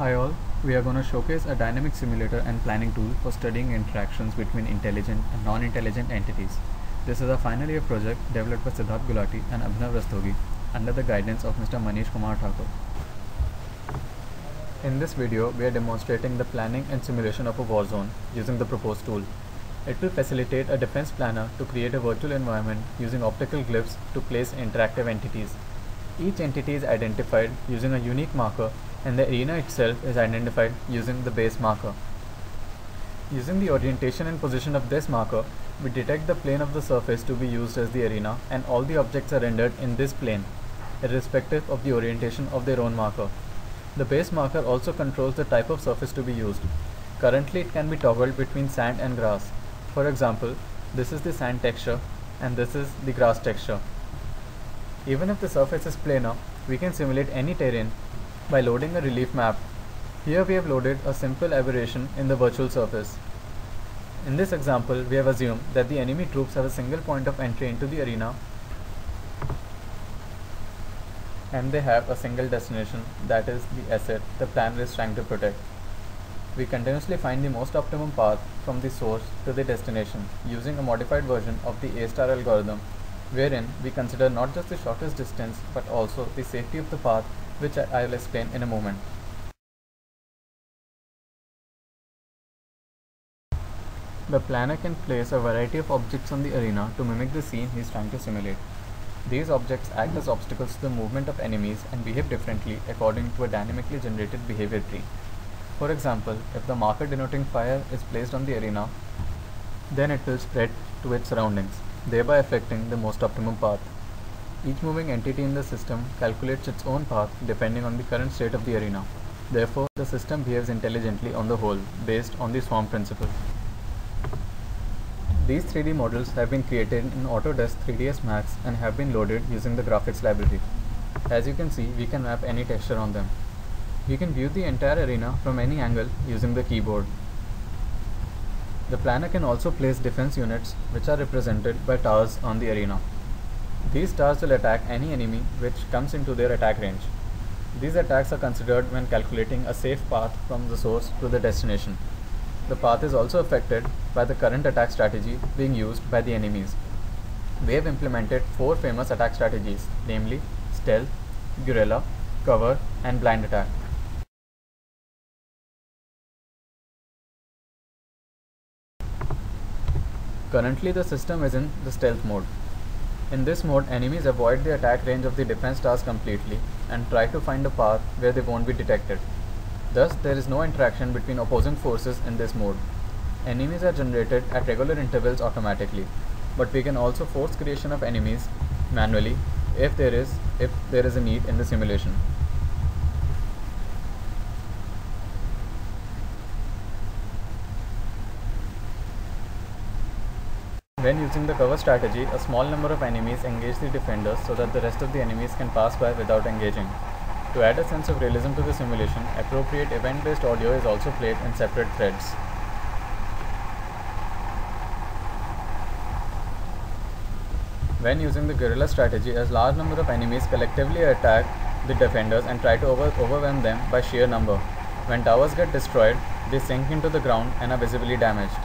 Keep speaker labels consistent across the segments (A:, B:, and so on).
A: Hi all, we are going to showcase a dynamic simulator and planning tool for studying interactions between intelligent and non-intelligent entities. This is a final year project developed by Siddharth Gulati and Abhinav Rastogi under the guidance of Mr. Manish Kumar Thakur. In this video, we are demonstrating the planning and simulation of a war zone using the proposed tool. It will facilitate a defense planner to create a virtual environment using optical glyphs to place interactive entities. Each entity is identified using a unique marker, and the arena itself is identified using the base marker. Using the orientation and position of this marker, we detect the plane of the surface to be used as the arena, and all the objects are rendered in this plane, irrespective of the orientation of their own marker. The base marker also controls the type of surface to be used. Currently, it can be toggled between sand and grass. For example, this is the sand texture and this is the grass texture. Even if the surface is planar, we can simulate any terrain by loading a relief map. Here we have loaded a simple aberration in the virtual surface. In this example, we have assumed that the enemy troops have a single point of entry into the arena and they have a single destination, that is the asset the planner is trying to protect. We continuously find the most optimum path from the source to the destination using a modified version of the A-star algorithm, wherein we consider not just the shortest distance but also the safety of the path, which I will explain in a moment. The planner can place a variety of objects on the arena to mimic the scene he is trying to simulate. These objects act as obstacles to the movement of enemies and behave differently according to a dynamically generated behavior tree. For example, if the marker denoting fire is placed on the arena, then it will spread to its surroundings, thereby affecting the most optimum path. Each moving entity in the system calculates its own path depending on the current state of the arena. Therefore, the system behaves intelligently on the whole, based on the swarm principle. These 3D models have been created in Autodesk 3ds Max and have been loaded using the graphics library. As you can see, we can map any texture on them. We can view the entire arena from any angle using the keyboard. The planner can also place defense units, which are represented by towers on the arena. These towers will attack any enemy which comes into their attack range. These attacks are considered when calculating a safe path from the source to the destination. The path is also affected by the current attack strategy being used by the enemies. We have implemented 4 famous attack strategies, namely stealth, guerrilla, cover, and blind attack. Currently, the system is in the stealth mode. In this mode, enemies avoid the attack range of the defense towers completely and try to find a path where they won't be detected. Thus, there is no interaction between opposing forces in this mode. Enemies are generated at regular intervals automatically, but we can also force creation of enemies manually if there is a need in the simulation. When using the cover strategy, a small number of enemies engage the defenders so that the rest of the enemies can pass by without engaging. To add a sense of realism to the simulation, appropriate event-based audio is also played in separate threads. When using the guerrilla strategy, a large number of enemies collectively attack the defenders and try to overwhelm them by sheer number. When towers get destroyed, they sink into the ground and are visibly damaged.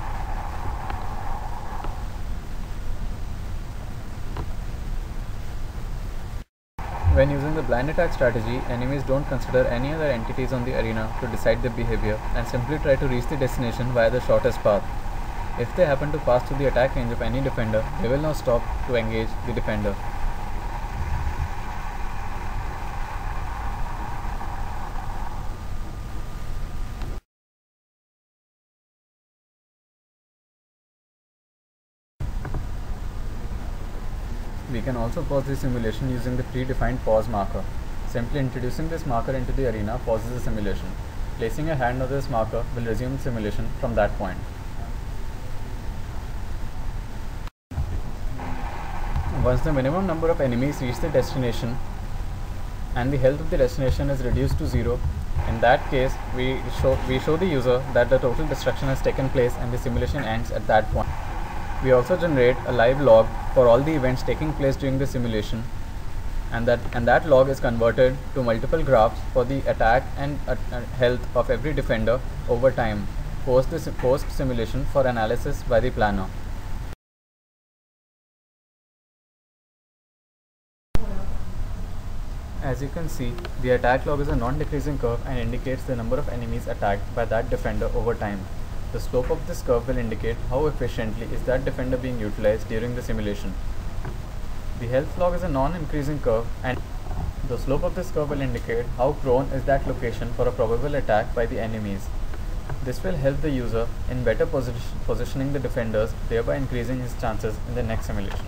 A: When using the blind attack strategy, enemies don't consider any other entities on the arena to decide their behavior and simply try to reach the destination via the shortest path. If they happen to pass through the attack range of any defender, they will now stop to engage the defender. We can also pause the simulation using the predefined pause marker. Simply introducing this marker into the arena pauses the simulation. Placing a hand on this marker will resume the simulation from that point. Once the minimum number of enemies reach the destination and the health of the destination is reduced to 0, in that case we show the user that the total destruction has taken place and the simulation ends at that point. We also generate a live log for all the events taking place during the simulation and that log is converted to multiple graphs for the attack and health of every defender over time, post simulation for analysis by the planner. As you can see, the attack log is a non-decreasing curve and indicates the number of enemies attacked by that defender over time. The slope of this curve will indicate how efficiently is that defender being utilized during the simulation. The health log is a non-increasing curve and the slope of this curve will indicate how prone is that location for a probable attack by the enemies. This will help the user in better positioning the defenders, thereby increasing his chances in the next simulation.